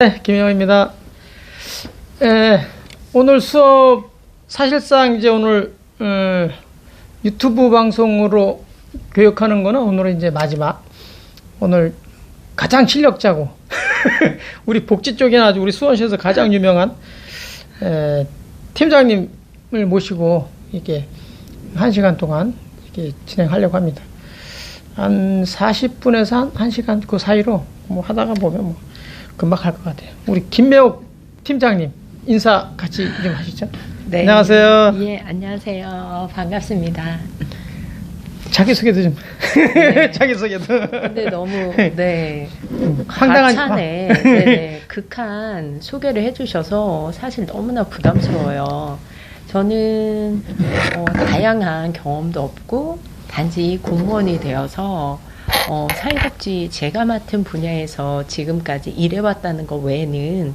네, 김영입니다. 오늘 수업 사실상 이제 오늘 유튜브 방송으로 교육하는 거는 오늘은 이제 마지막. 오늘 가장 실력자고 우리 복지 쪽에는 아주 우리 수원시에서 가장 유명한 팀장님을 모시고 이렇게 1시간 동안 이렇게 진행하려고 합니다. 한 40분에서 한 1시간 그 사이로 뭐 하다가 보면 뭐 금방 할 것 같아요. 우리 김매옥 팀장님 인사 같이 좀 하시죠. 네. 안녕하세요. 예, 안녕하세요. 반갑습니다. 자기소개도 좀. 네. 자기소개도. 근데 너무 황당한 가찬에 네네, 극한 소개를 해주셔서 사실 너무나 부담스러워요. 저는 다양한 경험도 없고 단지 공무원이 되어서 사회복지 제가 맡은 분야에서 지금까지 일해왔다는 것 외에는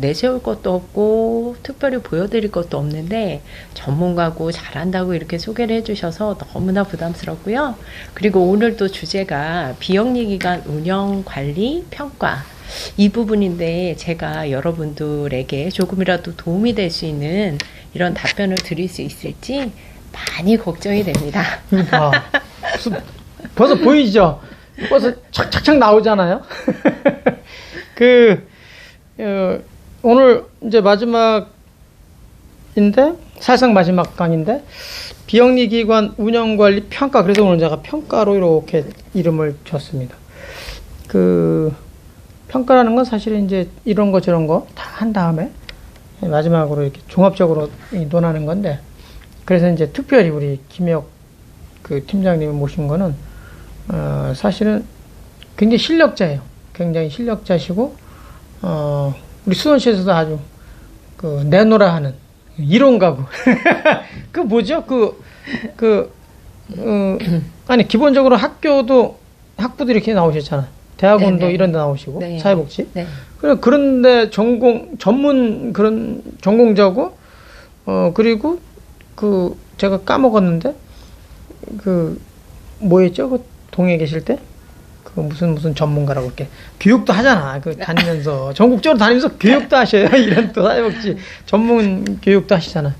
내세울 것도 없고 특별히 보여드릴 것도 없는데 전문가고 잘한다고 이렇게 소개를 해주셔서 너무나 부담스럽고요. 그리고 오늘 또 주제가 비영리기관 운영 관리 평가 이 부분인데 제가 여러분들에게 조금이라도 도움이 될 수 있는 이런 답변을 드릴 수 있을지 많이 걱정이 됩니다. 벌써 보이죠? 벌써 착착착 나오잖아요. 오늘 이제 마지막인데, 사실상 마지막 강인데, 비영리기관 운영관리 평가, 그래서 오늘 제가 평가로 이렇게 이름을 줬습니다. 평가라는 건 사실은 이제 이런 거 저런 거 다 한 다음에 마지막으로 이렇게 종합적으로 논하는 건데, 그래서 이제 특별히 우리 김혜옥 팀장님을 모신 거는, 사실은 굉장히 실력자예요. 굉장히 실력자시고, 우리 수원시에서도 아주, 내노라 하는, 이론가고. 뭐죠? 아니, 기본적으로 학부도 이렇게 나오셨잖아요. 대학원도 네네. 이런 데 나오시고, 네. 사회복지. 네. 그런데 전문 그런 전공자고, 그리고 제가 까먹었는데, 뭐였죠? 동해 계실 때? 무슨 전문가라고 이렇게. 교육도 하잖아. 다니면서. 전국적으로 다니면서 교육도 하셔요. 이런 또 사회복지 전문 교육도 하시잖아.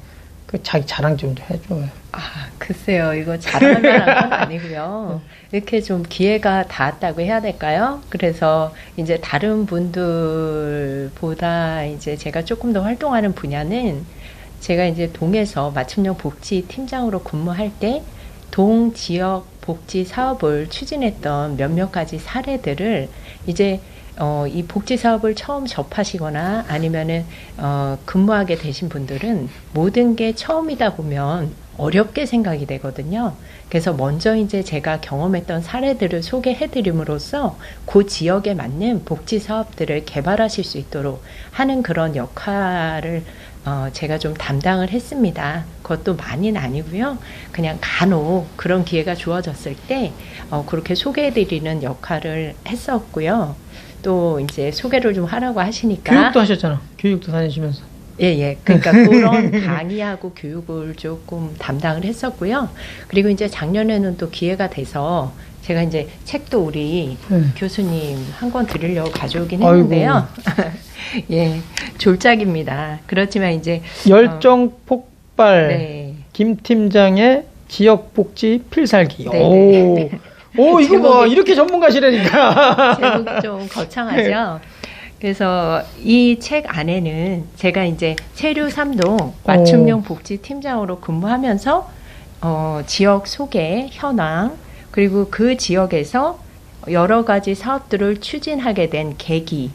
자기 자랑 좀 해줘요. 글쎄요. 이거 자랑할 만한 건 아니고요. 이렇게 좀 기회가 닿았다고 해야 될까요? 그래서 이제 다른 분들보다 이제 제가 조금 더 활동하는 분야는 제가 이제 동에서 맞춤형 복지 팀장으로 근무할 때 동 지역 복지 사업을 추진했던 몇몇 가지 사례들을 이제 이 복지 사업을 처음 접하시거나 아니면은 근무하게 되신 분들은 모든 게 처음이다 보면 어렵게 생각이 되거든요. 그래서 먼저 이제 제가 경험했던 사례들을 소개해드림으로써 그 지역에 맞는 복지 사업들을 개발하실 수 있도록 하는 그런 역할을 제가 좀 담당을 했습니다. 그것도 많이는 아니고요. 그냥 간혹 그런 기회가 주어졌을 때 그렇게 소개해드리는 역할을 했었고요. 또 이제 소개를 좀 하라고 하시니까 교육도 하셨잖아. 교육도 다니시면서. 예. 그러니까 그런 강의하고 교육을 조금 담당을 했었고요. 그리고 이제 작년에는 또 기회가 돼서 제가 이제 책도 우리 교수님 한 권 드리려고 가져오긴 했는데요. 예, 졸작입니다. 그렇지만 이제 열정 폭발. 네. 김 팀장의 지역복지 필살기. 네. 오, 이거 뭐 이렇게 전문가시라니까. 제목이 좀 거창하죠. 그래서 이 책 안에는 제가 이제 체류 3동 맞춤형 복지 팀장으로 근무하면서 지역 소개, 현황, 그리고 그 지역에서 여러 가지 사업들을 추진하게 된 계기,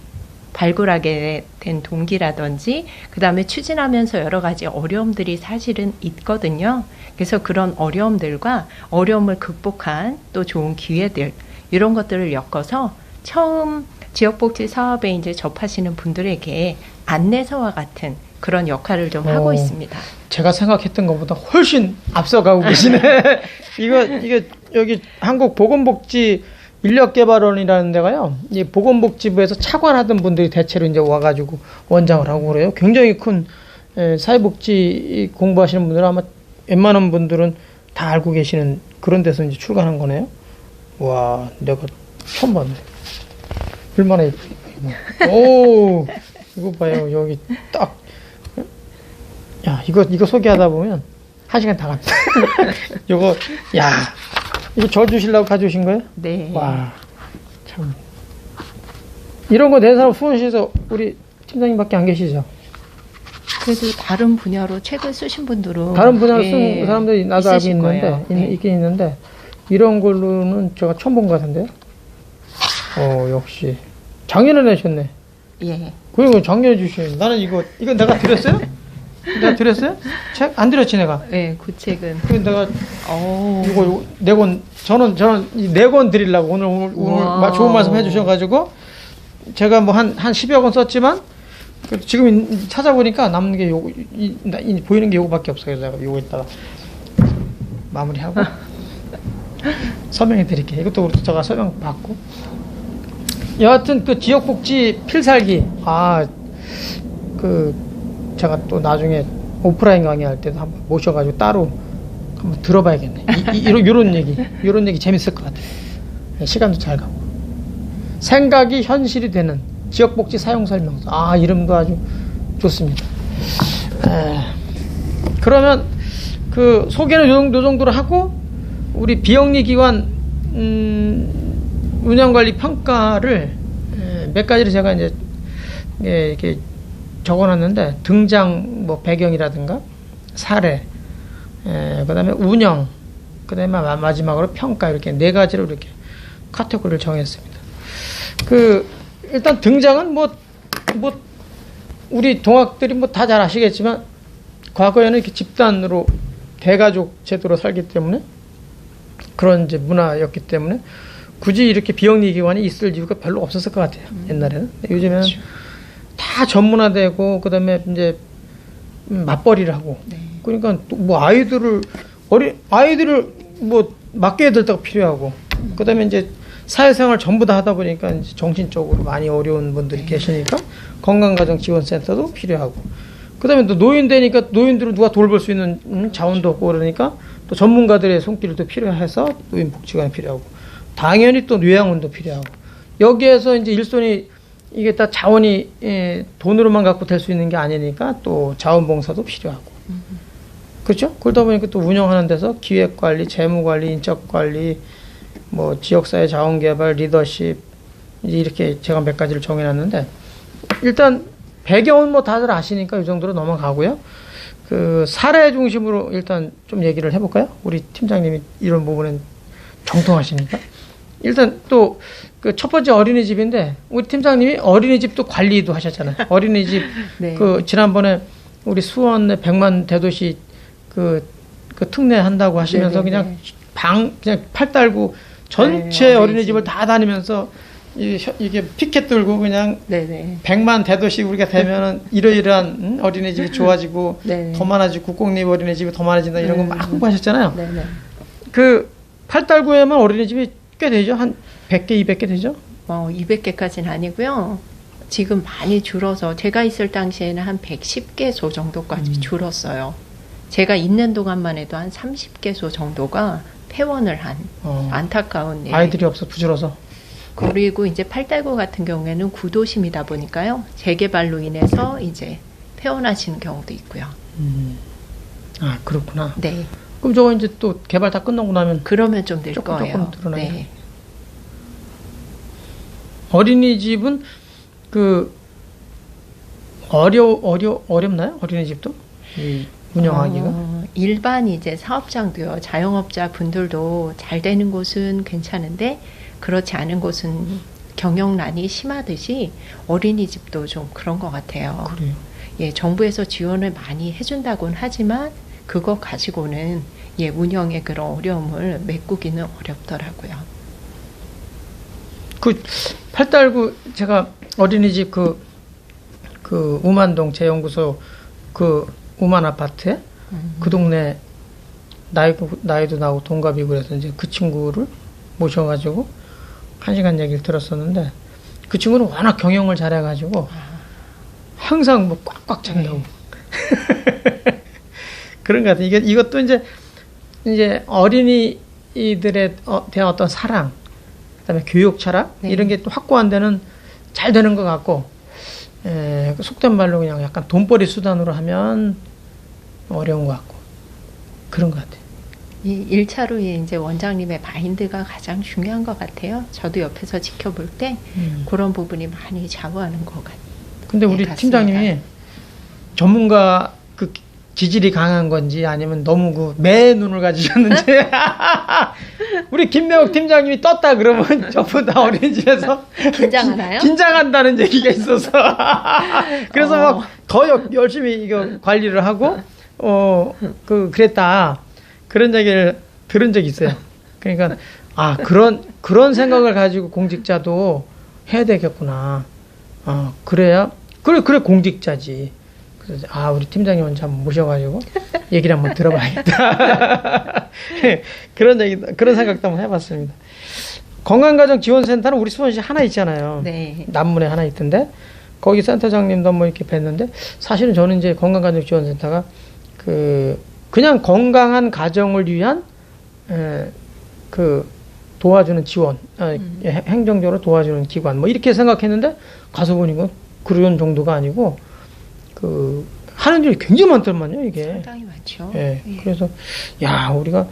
발굴하게 된 동기라든지 그 다음에 추진하면서 여러 가지 어려움들이 사실은 있거든요. 그래서 그런 어려움들과 어려움을 극복한 또 좋은 기회들 이런 것들을 엮어서 처음 지역복지 사업에 이제 접하시는 분들에게 안내서와 같은 그런 역할을 좀 하고 있습니다. 제가 생각했던 것보다 훨씬 앞서가고 계시네. 이게 여기 한국보건복지 인력개발원이라는 데가요. 이 보건복지부에서 차관하던 분들이 대체로 이제 와가지고 원장을 하고 그래요. 굉장히 큰 사회복지 공부하시는 분들은 아마 웬만한 분들은 다 알고 계시는 그런 데서 이제 출간한 거네요. 와, 내가 처음 봤네. 얼마나 오, 이거 봐요. 여기 딱. 야, 이거 소개하다 보면 1시간 다 갑니다. 이거, 야, 이거 저 주시려고 가져오신 거예요? 네. 와, 참. 이런 거 낸 사람 수원시에서 우리 팀장님밖에 안 계시죠? 그래도 다른 분야로 책을 쓰신 분들은 다른 분야로 쓴 사람들이 나도 알고 있으실 있는데, 거예요. 네. 있긴 있는데, 이런 걸로는 제가 처음 본 것 같은데요? 역시. 작년에 내셨네. 예. 그리고 작년에 주시네. 나는 이건 내가 드렸어요? 내가 드렸어요? 책? 안 드렸지, 내가? 네, 그 책은. 그래서 내가, 오. 이거 4권, 저는 이 4권 드리려고 오늘 좋은 말씀 해주셔가지고, 제가 뭐 한 10여 권 썼지만, 지금 찾아보니까 남는 게 보이는 게 요거밖에 없어요. 제가 요거 이따가 마무리하고 설명해 드릴게요. 이것도 우리 제가 설명 받고. 여하튼 그 지역복지 필살기, 제가 또 나중에 오프라인 강의할 때도 한번 모셔가지고 따로 한번 들어봐야겠네. 이런 얘기 재밌을 것 같아요. 시간도 잘 가고. 생각이 현실이 되는 지역복지 사용설명서. 이름도 아주 좋습니다. 그러면 그 소개는 요 정도로 하고, 우리 비영리 기관 운영관리 평가를 몇 가지를 제가 이제 이렇게 적어놨는데, 등장 뭐 배경이라든가 사례, 그다음에 운영, 그다음에 마지막으로 평가, 이렇게 4가지로 이렇게 카테고리를 정했습니다. 일단 등장은 우리 동학들이 다 잘 아시겠지만, 과거에는 이렇게 집단으로 대가족 제도로 살기 때문에, 그런 이제 문화였기 때문에 굳이 이렇게 비영리 기관이 있을 이유가 별로 없었을 것 같아요. 옛날에는. 요즘에는 그렇죠. 다 전문화되고, 그다음에 이제 맞벌이를 하고. 네. 그러니까 또 아이들을 맡겨야 될 때가 필요하고, 그다음에 이제 사회생활 전부 다 하다 보니까 이제 정신적으로 많이 어려운 분들이 계시니까 건강가정지원센터도 필요하고, 그다음에 또 노인 되니까 노인들을 누가 돌볼 수 있는 자원도 없고, 그러니까 또 전문가들의 손길도 필요해서 노인복지관이 필요하고, 당연히 또 요양원도 필요하고, 여기에서 이제 일손이 이게 다 자원이 돈으로만 갖고 될 수 있는 게 아니니까 또 자원봉사도 필요하고, 그렇죠? 그러다 보니까 또 운영하는 데서 기획관리, 재무관리, 인적관리, 뭐 지역사회 자원개발, 리더십, 이렇게 제가 몇 가지를 정해놨는데, 일단 배경은 뭐 다들 아시니까 이 정도로 넘어가고요. 그 사례 중심으로 일단 좀 얘기를 해볼까요? 우리 팀장님이 이런 부분은 정통하시니까. 일단 또 그 첫 번째 어린이집인데, 우리 팀장님이 어린이집도 관리도 하셨잖아요. 어린이집 네. 지난번에 우리 수원의 100만 대도시 그 특례 한다고 하시면서 네네네. 그냥 팔 달고 전체 네, 어린이집을 다 다니면서 이게 피켓 들고 그냥 네네. 100만 대도시 우리가 되면은 이러이러한 어린이집이 좋아지고 네네. 더 많아지고 국공립 어린이집이 더 많아진다, 이런 거 막 홍보하셨잖아요. 네네. 그 팔달구에만 어린이집이 꽤 되죠? 한 100개, 200개 되죠? 200개까지는 아니고요. 지금 많이 줄어서 제가 있을 당시에는 한 110개소 정도까지 줄었어요. 제가 있는 동안만 해도 한 30개소 정도가 폐원을 한 안타까운 일. 아이들이 없어 부질러서. 그리고 이제 팔달구 같은 경우에는 구도심이다 보니까요, 재개발로 인해서 이제 폐원하시는 경우도 있고요. 그렇구나. 네. 그럼 저거 이제 또 개발 다 끝나고 나면 그러면 좀 늘 거예요. 조금 드러나요. 네. 어린이집은 어렵나요? 어린이집도 운영하기가? 일반 이제 사업장도요, 자영업자 분들도 잘 되는 곳은 괜찮은데, 그렇지 않은 곳은 경영난이 심하듯이 어린이집도 좀 그런 것 같아요. 그래요. 예, 정부에서 지원을 많이 해준다고는 하지만 그거 가지고는 운영의 그런 어려움을 메꾸기는 어렵더라고요. 팔달구 제가 어린이집 그 우만동 재연구소 우만 아파트에 그 동네 나이도 나고 동갑이고 그래서 이제 그 친구를 모셔가지고 1시간 얘기를 들었었는데, 그 친구는 워낙 경영을 잘해가지고 항상 뭐 꽉꽉 찬다고. 그런 것 같아요. 이것도 이제 어린이들에 대한 어떤 사랑, 그다음에 교육 철학, 이런 게 또 확고한 데는 잘 되는 것 같고, 속된 말로 그냥 약간 돈벌이 수단으로 하면 어려운 것 같고, 그런 것 같아요. 이 1차로 이제 원장님의 마인드가 가장 중요한 것 같아요. 저도 옆에서 지켜볼 때 그런 부분이 많이 좌우하는 것 같아요. 근데 우리 팀장님이 전문가 그 기질이 강한 건지 아니면 너무 그 매 눈을 가지셨는지 우리 김명욱 팀장님이 떴다 그러면 전부 다 어린이집에서 긴장하나요? 긴장한다는 얘기가 있어서 그래서 막 더 열심히 이거 관리를 하고 그랬다 그런 얘기를 들은 적이 있어요. 그러니까 그런 생각을 가지고 공직자도 해야 되겠구나. 그래야 그래 공직자지. 그래서 우리 팀장님은 참 모셔가지고 얘기를 한번 들어봐야겠다. 그런 생각도 한번 해봤습니다. 건강가정지원센터는 우리 수원시 하나 있잖아요. 네. 남문에 하나 있던데 거기 센터장님도 한번 이렇게 뵀는데 사실은 저는 이제 건강가정지원센터가 그냥 건강한 가정을 위한 도와주는 지원, 행정적으로 도와주는 기관 뭐 이렇게 생각했는데 가서 보니까 그런 정도가 아니고 하는 일이 굉장히 많더만요, 이게. 상당히 많죠. 예. 그래서, 우리가,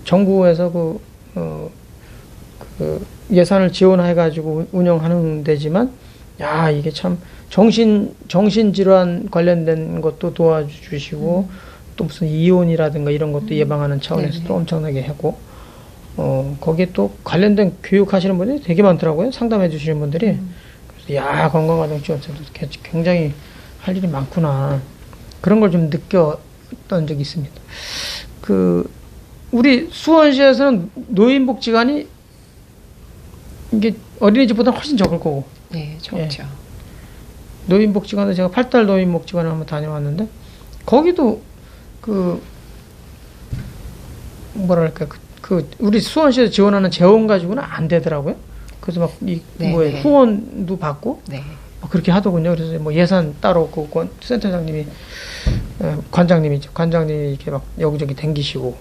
정부에서 예산을 지원해가지고 운영하는 데지만, 이게 참, 정신질환 관련된 것도 도와주시고, 또 무슨 이혼이라든가 이런 것도 예방하는 차원에서도 엄청나게 하고, 거기에 또 관련된 교육하시는 분들이 되게 많더라고요. 상담해 주시는 분들이. 그래서, 건강가정지원센터 굉장히 할 일이 많구나. 그런 걸 좀 느꼈던 적이 있습니다. 우리 수원시에서는 노인복지관이 이게 어린이집보다 훨씬 적을 거고. 네, 적죠. 노인복지관도 제가 8달 노인복지관을 한번 다녀왔는데, 거기도 우리 수원시에서 지원하는 재원 가지고는 안 되더라고요. 그래서 막 후원도 받고. 네. 그렇게 하더군요. 그래서 뭐 예산 따로 센터장님이 관장님이 이렇게 막 여기저기 댕기시고.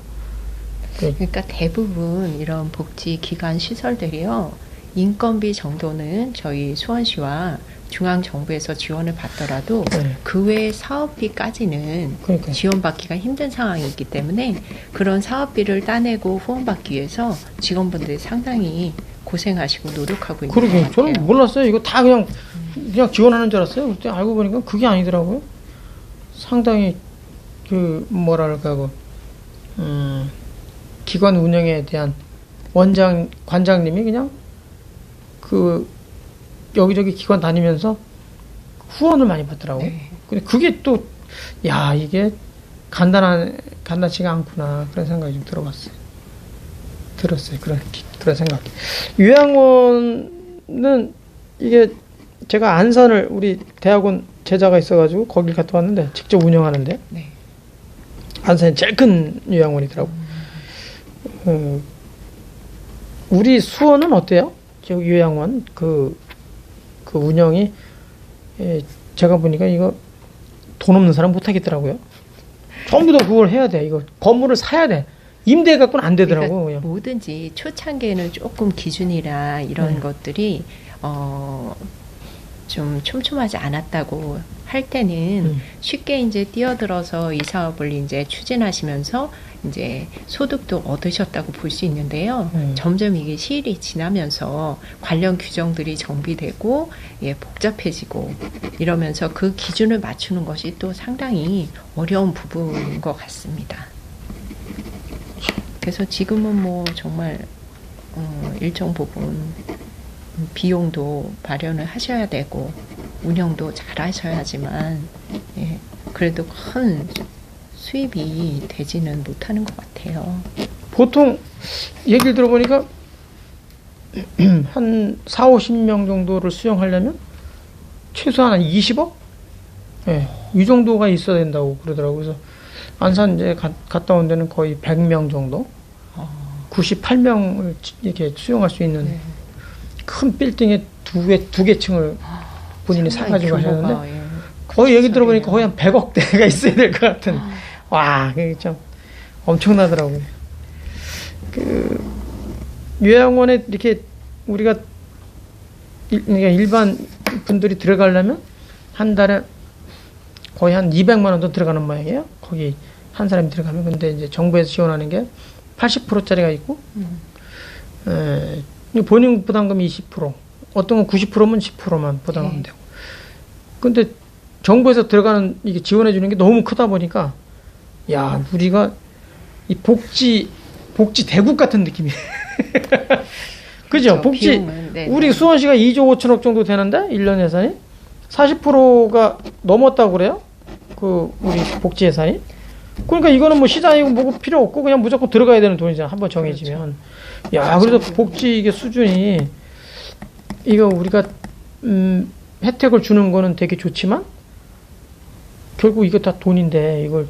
그러니까 대부분 이런 복지기관 시설들이요 인건비 정도는 저희 수원시와 중앙정부에서 지원을 받더라도 그 외 사업비까지는 지원받기가 힘든 상황이기 때문에 그런 사업비를 따내고 후원받기 위해서 직원분들이 상당히 고생하시고 노력하고 있는 것 같아요. 저는 몰랐어요. 이거 다 그냥 지원하는 줄 알았어요. 그때 알고 보니까 그게 아니더라고요. 상당히 기관 운영에 대한 관장님이 그냥 여기저기 기관 다니면서 후원을 많이 받더라고요. 네. 근데 그게 또 이게 간단치가 않구나 그런 생각이 좀 들었어요. 그런 생각. 요양원은 이게 제가 안산을 우리 대학원 제자가 있어가지고 거길 갔다 왔는데 직접 운영하는데 안산이 제일 큰 요양원이더라고. 우리 수원은 어때요? 저 요양원 그 운영이 제가 보니까 이거 돈 없는 사람 못 하겠더라고요. 전부 다 그걸 해야 돼. 이거 건물을 사야 돼. 임대 갖고는 안 되더라고. 그러니까 뭐든지 초창기에는 조금 기준이나 이런 것들이 좀 촘촘하지 않았다고 할 때는 쉽게 이제 뛰어들어서 이 사업을 이제 추진하시면서 이제 소득도 얻으셨다고 볼 수 있는데요. 점점 이게 시일이 지나면서 관련 규정들이 정비되고 복잡해지고 이러면서 그 기준을 맞추는 것이 또 상당히 어려운 부분인 것 같습니다. 그래서 지금은 뭐 정말 일정 부분 비용도 마련을 하셔야 되고 운영도 잘 하셔야지만 그래도 큰 수입이 되지는 못하는 것 같아요. 보통 얘기를 들어보니까 한 4, 50명 정도를 수용하려면 최소한 20억? 이 정도가 있어야 된다고 그러더라고요. 그래서 안산 이제 갔다 온 데는 거의 100명 정도? 98명을 이렇게 수용할 수 있는 큰 빌딩에 두 개 층을 본인이 사가지고 하셨는데 거의 얘기 들어보니까 거의 한 100억대가 있어야 될 것 같은. 그게 참 엄청나더라고요. 요양원에 이렇게 우리가 그러니까 일반 분들이 들어가려면 한 달에 거의 한 200만 원도 들어가는 모양이에요. 거기 한 사람이 들어가면. 근데 이제 정부에서 지원하는 게 80%짜리가 있고, 본인 부담금이 20%, 어떤 건 90%면 10%만 부담하면 되고. 근데 정부에서 들어가는 이게 지원해 주는 게 너무 크다 보니까, 야, 우리가 이 복지 대국 같은 느낌이. 그죠? 복지, 비용은, 우리 수원시가 2조 5천억 정도 되는데, 1년 예산이 40%가 넘었다고 그래요? 그, 우리 복지 예산이. 그러니까 이거는 뭐 시장이고 뭐고 필요 없고 그냥 무조건 들어가야 되는 돈이잖아. 한번 정해지면. 그렇죠. 야, 그래서 복지 이게 수준이, 이거 우리가, 혜택을 주는 거는 되게 좋지만, 결국 이거 다 돈인데, 이걸,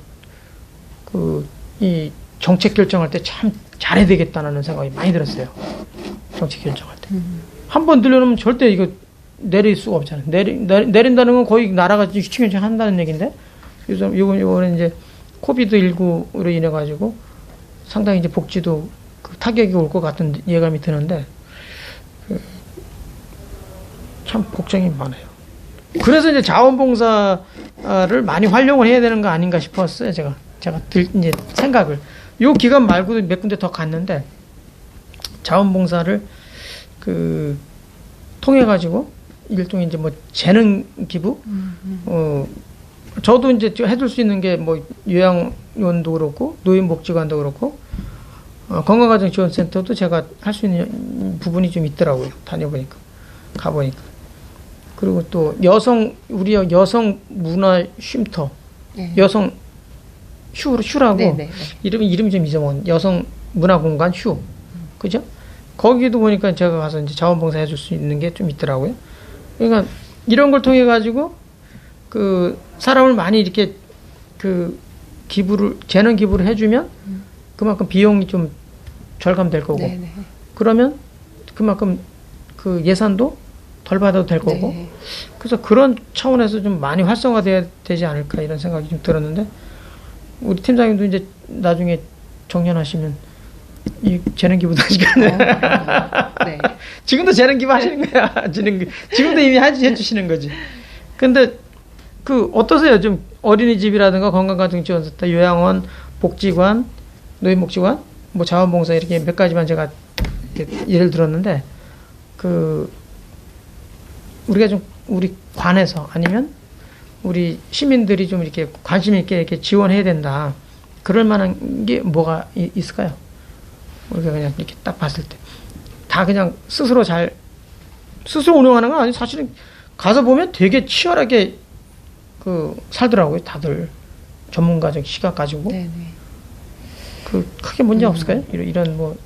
이 정책 결정할 때 참 잘해야 되겠다는 생각이 많이 들었어요. 정책 결정할 때. 한 번 들려놓으면 절대 이거 내릴 수가 없잖아요. 내린다는 건 거의 나라가 휘청휘청 한다는 얘기인데, 요번에 이제 코비드19로 인해가지고 상당히 이제 복지도 그 타격이 올 것 같은 예감이 드는데, 참 걱정이 많아요. 그래서 이제 자원봉사를 많이 활용을 해야 되는 거 아닌가 싶었어요. 제가 이제 생각을. 요 기간 말고도 몇 군데 더 갔는데, 자원봉사를 통해가지고 일종의 이제 뭐 재능 기부, 저도 이제 해줄 수 있는 게 뭐 요양원도 그렇고 노인복지관도 그렇고 건강가정지원센터도 제가 할 수 있는 부분이 좀 있더라고요. 다녀보니까 가보니까. 그리고 또 우리 여성 문화 쉼터, 여성 슈라고 이름이 좀 잊어먹은 여성 문화 공간 슈, 그죠? 거기도 보니까 제가 가서 이제 자원봉사 해줄 수 있는 게 좀 있더라고요. 그러니까 이런 걸 통해 가지고 그 사람을 많이 이렇게 그 재능 기부를 해주면 그만큼 비용이 좀 절감될 거고, 그러면 그만큼 그 예산도 덜 받아도 될 거고, 그래서 그런 차원에서 좀 많이 활성화돼야 되지 않을까 이런 생각이 좀 들었는데, 우리 팀장님도 이제 나중에 정년하시면 이 재능 기부도 하시겠네. 네. 지금도 재능 기부 하시는 거야. 지금도 이미 해주시는 거지. 근데 어떠세요? 좀 어린이집이라든가 건강가정지원센터, 요양원, 복지관, 노인복지관, 뭐 자원봉사 이렇게 몇 가지만 제가 예를 들었는데, 우리가 좀 우리 관에서 아니면 우리 시민들이 좀 이렇게 관심 있게 이렇게 지원해야 된다. 그럴 만한 게 뭐가 있을까요? 우리가 그냥 이렇게 딱 봤을 때 다 그냥 스스로 운영하는 건 아니고 사실은 가서 보면 되게 치열하게 살더라고요. 다들 전문가적 시각 가지고. 크게 문제 없을까요? 이런 뭐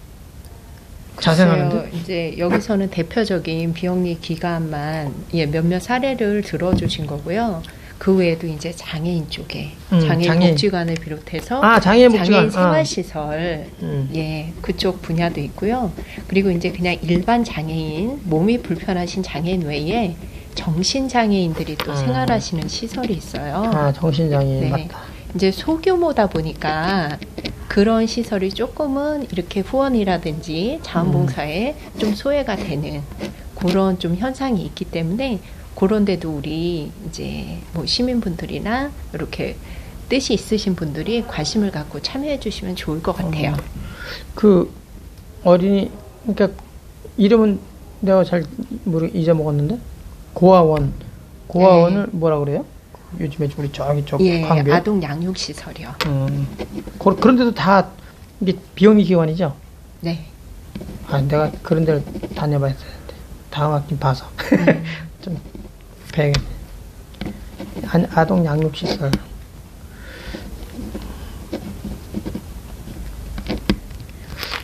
자생하는데. 이제 여기서는 대표적인 비영리 기관만 몇몇 사례를 들어주신 거고요. 그 외에도 이제 장애인 쪽에 장애인 복지관을 비롯해서 장애인 생활시설 그쪽 분야도 있고요. 그리고 이제 그냥 일반 장애인, 몸이 불편하신 장애인 외에 정신장애인들이 또 생활하시는 시설이 있어요. 정신장애인 맞다. 이제 소규모다 보니까 그런 시설이 조금은 이렇게 후원이라든지 자원봉사에 좀 소외가 되는 그런 좀 현상이 있기 때문에, 그런 데도 우리 이제 뭐 시민분들이나 이렇게 뜻이 있으신 분들이 관심을 갖고 참여해 주시면 좋을 것 같아요. 그러니까 이름은 내가 잘 잊어먹었는데, 고아원을 뭐라 그래요? 요즘에 우리 저기 광교 아동 양육 시설이요. 그런 데도 다 이게 비영리 기관이죠? 네. 내가 그런 데를 다녀봐야 되는데 다음 학기 봐서 좀 배야겠네. 아동 양육 시설.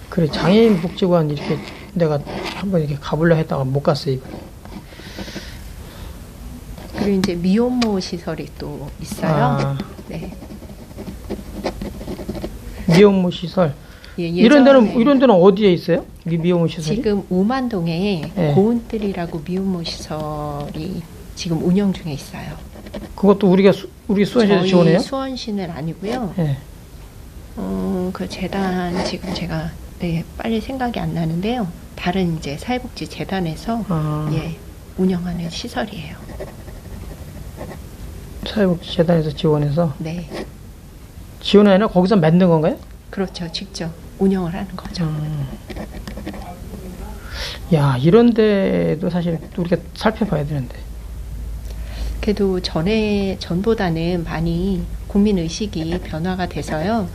그래, 장애인 복지관 이렇게 내가 한번 이렇게 가보려 했다가 못 갔어요. 그리고 이제 미혼모 시설이 또 있어요. 네. 미혼모 시설. 이런 데는 어디에 있어요? 미혼모 시설이? 지금 우만동에 고운뜰이라고 미혼모 시설이 지금 운영 중에 있어요. 그것도 우리 수원시에서 지원해요? 수원시는 아니고요. 그 재단 지금 제가 빨리 생각이 안 나는데요. 다른 이제 사회복지 재단에서 운영하는 시설이에요. 사회복지재단에서 지원해서 네. 지원이 아니라 거기서 만든 건가요? 그렇죠. 직접 운영을 하는 거죠. 야, 이런 데도 사실 우리가 살펴봐야 되는데. 그래도 전보다는 많이 국민 의식이 변화가 돼서요.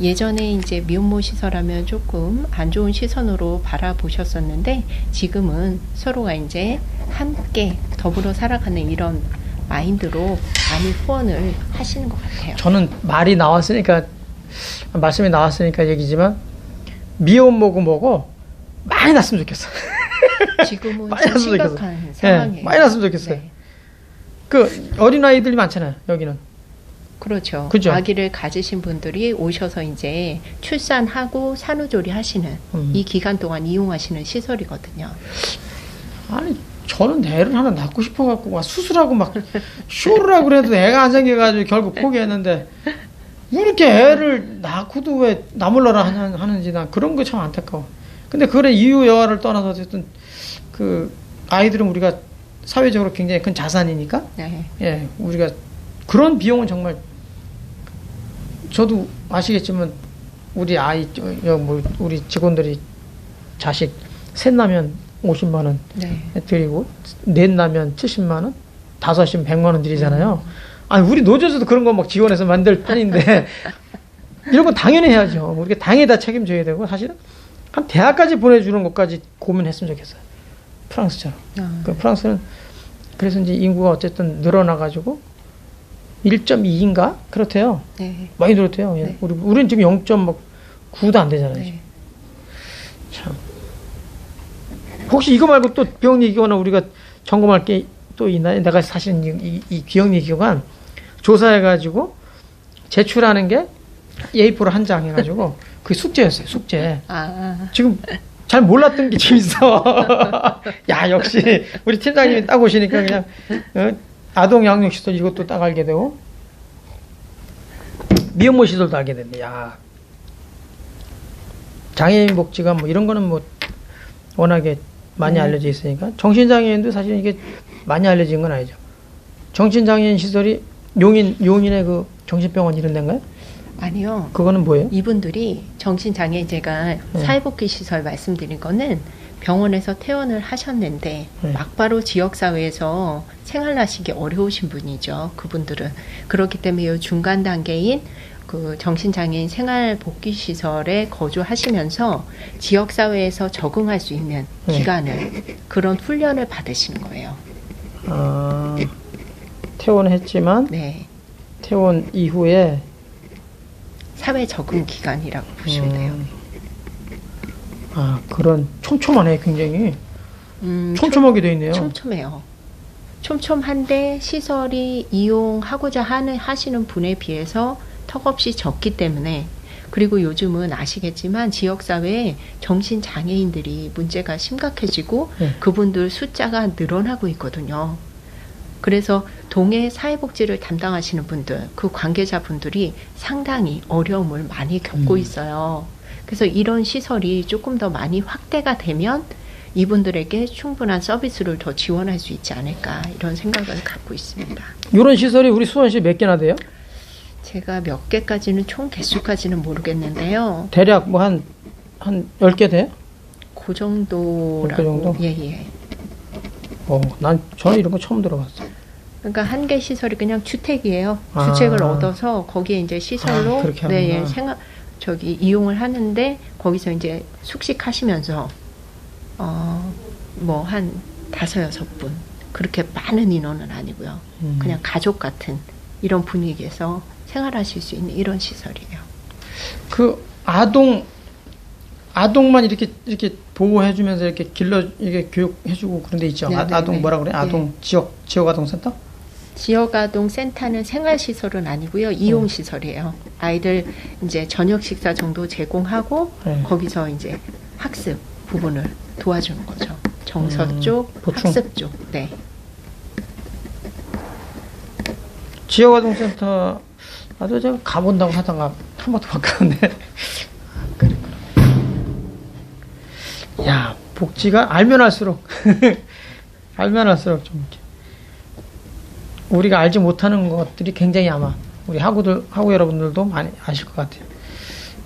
예전에 이제 미혼모 시설하면 조금 안 좋은 시선으로 바라보셨었는데 지금은 서로가 이제 함께 더불어 살아가는 이런 마인드로 많이 후원을 하시는 것 같아요. 저는 말이 나왔으니까, 말씀이 나왔으니까 얘기지만, 미혼모고 뭐고 많이 났으면 좋겠어. 지금은 많이 좀 났으면 심각한 좋겠어요. 상황이에요. 네, 많이 났으면 좋겠어요. 네. 그 어린아이들이 많잖아요, 여기는. 그렇죠. 그죠? 아기를 가지신 분들이 오셔서 이제 출산하고 산후조리 하시는 이 기간 동안 이용하시는 시설이거든요. 아니, 저는 애를 하나 낳고 싶어갖고 막 수술하고 막 쇼를 하고 그래도 애가 안 생겨가지고 결국 포기했는데, 왜 이렇게 애를 낳고도 왜 나몰라라 하는지 난 그런 거 참 안타까워. 근데 그래 이유 여하를 떠나서 어쨌든 그 아이들은 우리가 사회적으로 굉장히 큰 자산이니까, 네. 예, 우리가 그런 비용은 정말, 저도 아시겠지만 우리 우리 직원들이 자식 셋 나면 50만 원 네. 드리고, 넷 나면 70만 원, 다섯이면 100만 원 드리잖아요. 아니, 우리 노조에서도 그런 거 막 지원해서 만들 판인데 이런 건 당연히 해야죠. 우리가 당에다 책임져야 되고, 사실은 한 대학까지 보내주는 것까지 고민했으면 좋겠어요. 프랑스처럼. 그 프랑스는 그래서 이제 인구가 어쨌든 늘어나가지고 1.2인가 그렇대요. 네. 많이 늘었대요. 예. 네. 우리는 지금 0.9도 안 되잖아요. 지금. 네. 참. 혹시 이거 말고 또 비영 얘기거나 우리가 점검할 게 또 있나요? 내가 사실 이 비영 얘기관 조사해가지고 제출하는 게 A4로 한 장 해가지고 그게 숙제였어요. 숙제. 지금 잘 몰랐던 게 지금 있어. 야, 역시 우리 팀장님이 딱 오시니까 그냥 아동 양육시설 이것도 딱 알게 되고, 미혼모 시설도 알게 됐네. 야, 장애인 복지가 뭐 이런 거는 뭐 워낙에 많이 알려져 있으니까, 정신장애인도 사실 이게 많이 알려진 건 아니죠. 정신장애인 시설이 용인의 그 정신병원 이런 데인가요? 아니요. 그거는 뭐예요? 이분들이 정신장애, 제가 사회복지 시설 말씀드린 거는 병원에서 퇴원을 하셨는데 막바로 지역사회에서 생활하시기 어려우신 분이죠. 그분들은. 그렇기 때문에 이 중간 단계인 그 정신장애인 생활복귀시설에 거주하시면서 지역사회에서 적응할 수 있는 기간을, 그런 훈련을 받으시는 거예요. 아, 퇴원했지만 네. 퇴원 이후에 사회 적응 기간이라고 보시면 돼요. 아, 그런 촘촘하네, 굉장히. 촘촘하게 돼 있네요. 촘촘해요. 촘촘한데 시설이 이용하고자 하시는 분에 비해서 턱없이 적기 때문에, 그리고 요즘은 아시겠지만 지역사회에 정신장애인들이 문제가 심각해지고 그분들 숫자가 늘어나고 있거든요. 그래서 동해 사회복지를 담당하시는 분들, 그 관계자분들이 상당히 어려움을 많이 겪고 있어요. 그래서 이런 시설이 조금 더 많이 확대가 되면 이분들에게 충분한 서비스를 더 지원할 수 있지 않을까, 이런 생각을 갖고 있습니다. 이런 시설이 우리 수원시 몇 개나 돼요? 제가 몇 개까지는, 총 개수까지는 모르겠는데요. 대략 뭐 한 10개 돼요? 그 정도라고. 10개 정도? 예. 저는 이런 거 처음 들어봤어요. 그러니까 한 개 시설이 그냥 주택이에요. 주택을 얻어서 거기에 이제 시설로 그렇게 하는구나. 이용을 하는데, 거기서 이제 숙식하시면서 뭐 한 5-6분, 그렇게 많은 인원은 아니고요. 그냥 가족 같은 이런 분위기에서 생활하실 수 있는 이런 시설이에요. 그 아동만 이렇게 보호해주면서 이렇게 교육해주고 그런 데 있죠. 아동 뭐라 그래? 아동 지역 아동센터? 지역 아동 센터는 생활 시설은 아니고요. 이용 시설이에요. 아이들 이제 저녁 식사 정도 제공하고 거기서 이제 학습 부분을 도와주는 거죠. 정서 쪽, 보충. 학습 쪽. 네. 지역 아동센터 나도 제가 가본다고 하다가 한 번도 못 가는데. 그랬구나. 야, 복지가 알면 알수록 알면 할수록 좀 이렇게 우리가 알지 못하는 것들이 굉장히 아마 우리 학우 여러분들도 많이 아실 것 같아요.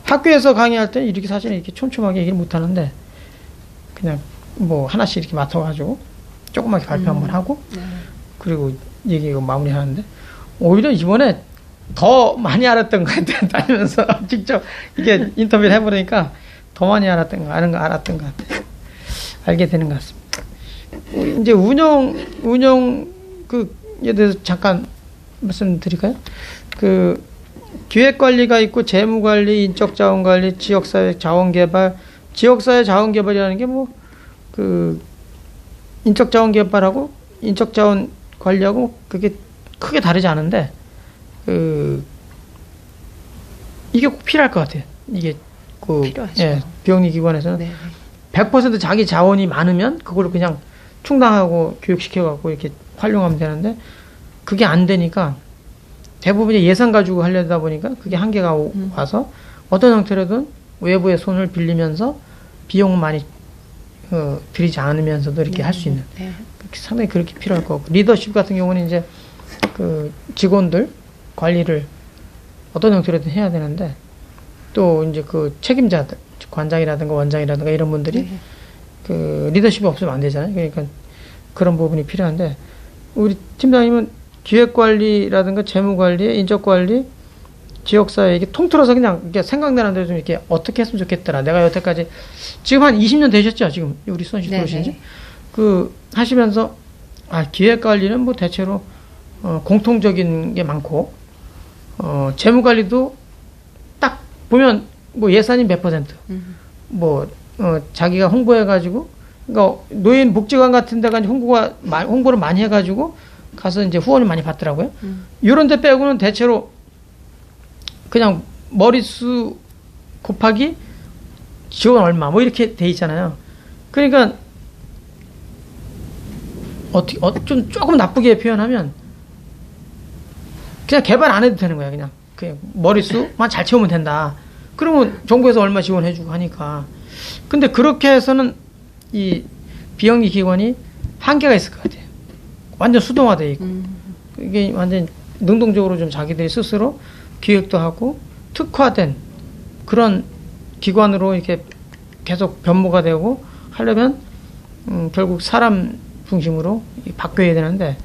학교에서 강의할 때 이렇게 사실 이렇게 촘촘하게 얘기를 못 하는데 그냥 뭐 하나씩 이렇게 맡아가지고 조그맣게 발표 한번 하고 그리고 얘기하고 마무리하는데 오히려 이번에 더 많이 알았던 것 같아요. 다니면서 직접 이게 인터뷰를 해보니까 더 많이 알았던 것 같아요. 알게 되는 것 같습니다. 이제 운영 그에 대해서 잠깐 말씀드릴까요? 그 기획관리가 있고 재무관리, 인적자원관리, 지역사회 자원개발, 지역사회 자원개발이라는 게 뭐 그 인적자원개발하고 인적자원 관리하고 그게 크게 다르지 않은데 이게 꼭 필요할 것 같아요. 이게 필요하죠. 예, 비영리 기관에서는 네. 100% 자기 자원이 많으면 그걸 그냥 충당하고 교육시켜갖고 이렇게 활용하면 되는데 그게 안 되니까 대부분 예산 가지고 하려다 보니까 그게 한계가 와서 어떤 형태로든 외부의 손을 빌리면서 비용을 많이 들이지 않으면서도 이렇게 할 수 있는 상당히 그렇게 필요할 거고 리더십 같은 경우는 이제 그 직원들 관리를 어떤 형태로든 해야 되는데 또 이제 그 책임자들 관장이라든가 원장이라든가 이런 분들이 그 리더십이 없으면 안 되잖아요. 그러니까 그런 부분이 필요한데 우리 팀장님은 기획관리라든가 재무관리, 인적관리, 지역사회 이게 통틀어서 그냥 이렇게 생각나는 대로 좀 이렇게 어떻게 했으면 좋겠더라. 내가 여태까지 지금 한 20년 되셨죠? 지금 우리 수원시 들어오신지 그 하시면서 기획관리는 뭐 대체로 공통적인 게 많고 재무관리도 딱 보면 뭐 예산이 몇 퍼센트 뭐 자기가 홍보해가지고 그러니까 노인 복지관 같은 데가 홍보를 많이 해가지고 가서 이제 후원을 많이 받더라고요. 이런 데 빼고는 대체로 그냥 머릿수 곱하기 지원 얼마 뭐 이렇게 돼 있잖아요. 그러니까 좀 조금 나쁘게 표현하면 그냥 개발 안 해도 되는 거야. 그냥 머릿수만 잘 채우면 된다. 그러면 정부에서 얼마 지원해주고 하니까. 근데 그렇게 해서는 이 비영리 기관이 한계가 있을 것 같아요. 완전 수동화되어 있고 이게 완전 능동적으로 좀 자기들이 스스로 기획도 하고 특화된 그런 기관으로 이렇게 계속 변모가 되고 하려면 결국 사람 중심으로 바뀌어야 되는데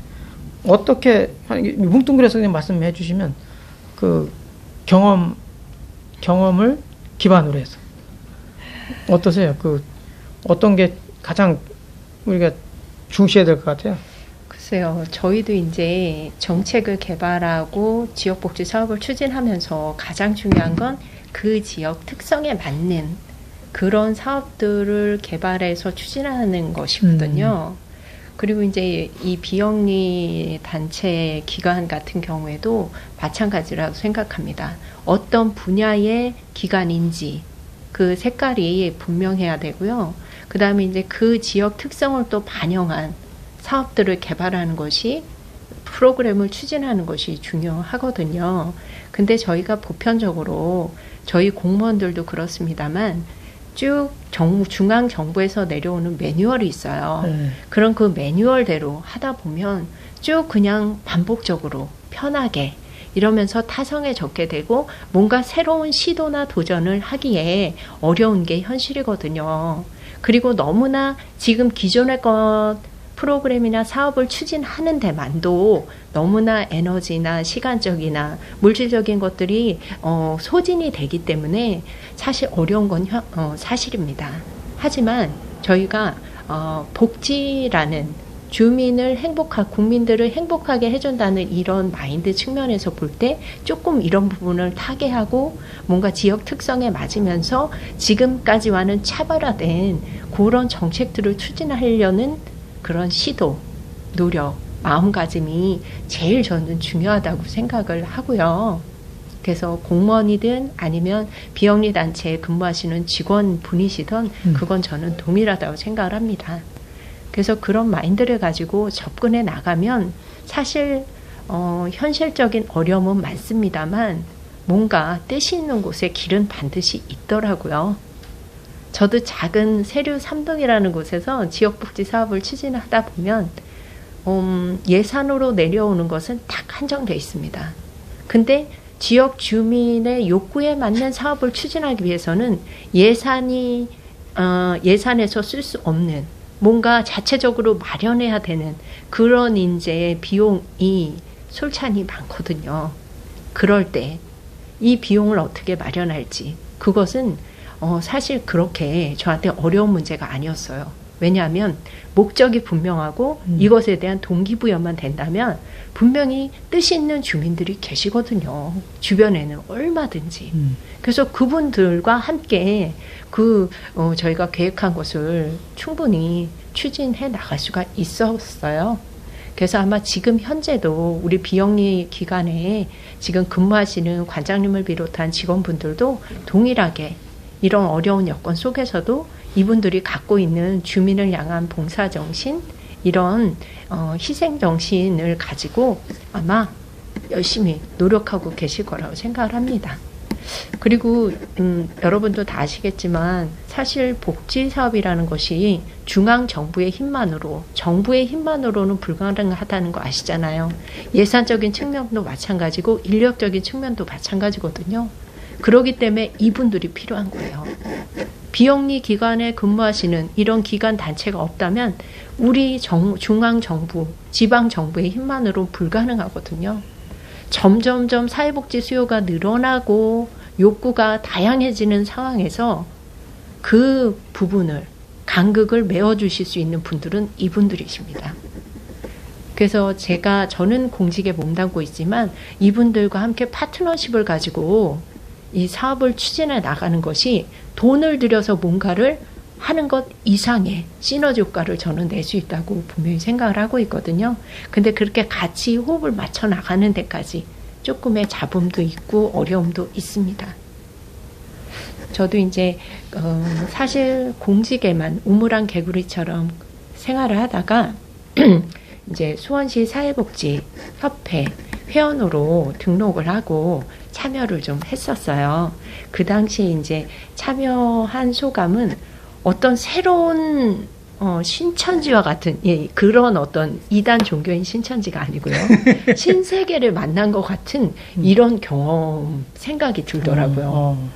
어떻게 뭉뚱그려서 그냥 말씀해 주시면 그 경험을 기반으로 해서 어떠세요? 그 어떤 게 가장 우리가 중시해야 될 것 같아요? 글쎄요, 저희도 이제 정책을 개발하고 지역복지 사업을 추진하면서 가장 중요한 건 그 지역 특성에 맞는 그런 사업들을 개발해서 추진하는 것이거든요. 그리고 이제 이 비영리 단체 기관 같은 경우에도 마찬가지라고 생각합니다. 어떤 분야의 기관인지 그 색깔이 분명해야 되고요. 그 다음에 이제 그 지역 특성을 또 반영한 사업들을 개발하는 것이 프로그램을 추진하는 것이 중요하거든요. 근데 저희가 보편적으로 저희 공무원들도 그렇습니다만 쭉 중앙정부에서 내려오는 매뉴얼이 있어요. 그런 그 매뉴얼대로 하다 보면 쭉 그냥 반복적으로 편하게 이러면서 타성에 적게 되고 뭔가 새로운 시도나 도전을 하기에 어려운 게 현실이거든요. 그리고 너무나 지금 기존의 것 프로그램이나 사업을 추진하는 데만도 너무나 에너지나 시간적이나 물질적인 것들이 소진이 되기 때문에 사실 어려운 건 사실입니다. 하지만 저희가 복지라는 주민을 국민들을 행복하게 해준다는 이런 마인드 측면에서 볼 때 조금 이런 부분을 타개하고 뭔가 지역 특성에 맞으면서 지금까지와는 차별화된 그런 정책들을 추진하려는 그런 시도, 노력, 마음가짐이 제일 저는 중요하다고 생각을 하고요. 그래서 공무원이든 아니면 비영리 단체에 근무하시는 직원분이시든 그건 저는 동일하다고 생각을 합니다. 그래서 그런 마인드를 가지고 접근해 나가면 사실 현실적인 어려움은 많습니다만 뭔가 뜻이 있는 곳에 길은 반드시 있더라고요. 저도 작은 세류 3동이라는 곳에서 지역복지 사업을 추진하다 보면 예산으로 내려오는 것은 딱 한정되어 있습니다. 근데 지역 주민의 욕구에 맞는 사업을 추진하기 위해서는 예산에서 쓸 수 없는 뭔가 자체적으로 마련해야 되는 그런 이제 비용이 솔찬히 많거든요. 그럴 때 이 비용을 어떻게 마련할지 그것은 사실 그렇게 저한테 어려운 문제가 아니었어요. 왜냐하면 목적이 분명하고 이것에 대한 동기부여만 된다면 분명히 뜻이 있는 주민들이 계시거든요. 주변에는 얼마든지. 그래서 그분들과 함께 저희가 계획한 것을 충분히 추진해 나갈 수가 있었어요. 그래서 아마 지금 현재도 우리 비영리 기관에 지금 근무하시는 관장님을 비롯한 직원분들도 동일하게 이런 어려운 여건 속에서도 이분들이 갖고 있는 주민을 향한 봉사정신, 이런 희생정신을 가지고 아마 열심히 노력하고 계실 거라고 생각을 합니다. 그리고 여러분도 다 아시겠지만 사실 복지사업이라는 것이 중앙정부의 힘만으로, 정부의 힘만으로는 불가능하다는 거 아시잖아요. 예산적인 측면도 마찬가지고 인력적인 측면도 마찬가지거든요. 그렇기 때문에 이분들이 필요한 거예요. 비영리 기관에 근무하시는 이런 기관 단체가 없다면 우리 중앙정부, 지방정부의 힘만으로 불가능하거든요. 점점점 사회복지 수요가 늘어나고 욕구가 다양해지는 상황에서 그 부분을, 간극을 메워주실 수 있는 분들은 이분들이십니다. 그래서 저는 공직에 몸담고 있지만 이분들과 함께 파트너십을 가지고 이 사업을 추진해 나가는 것이 돈을 들여서 뭔가를 하는 것 이상의 시너지 효과를 저는 낼 수 있다고 분명히 생각을 하고 있거든요. 근데 그렇게 같이 호흡을 맞춰 나가는 데까지 조금의 잡음도 있고 어려움도 있습니다. 저도 이제 사실 공직에만 우물안 개구리처럼 생활을 하다가 이제 수원시 사회복지 협회 회원으로 등록을 하고 참여를 좀 했었어요. 그 당시에 이제 참여한 소감은 어떤 새로운 신천지와 같은, 그런 어떤 이단 종교인 신천지가 아니고요. 신세계를 만난 것 같은 이런 경험, 생각이 들더라고요.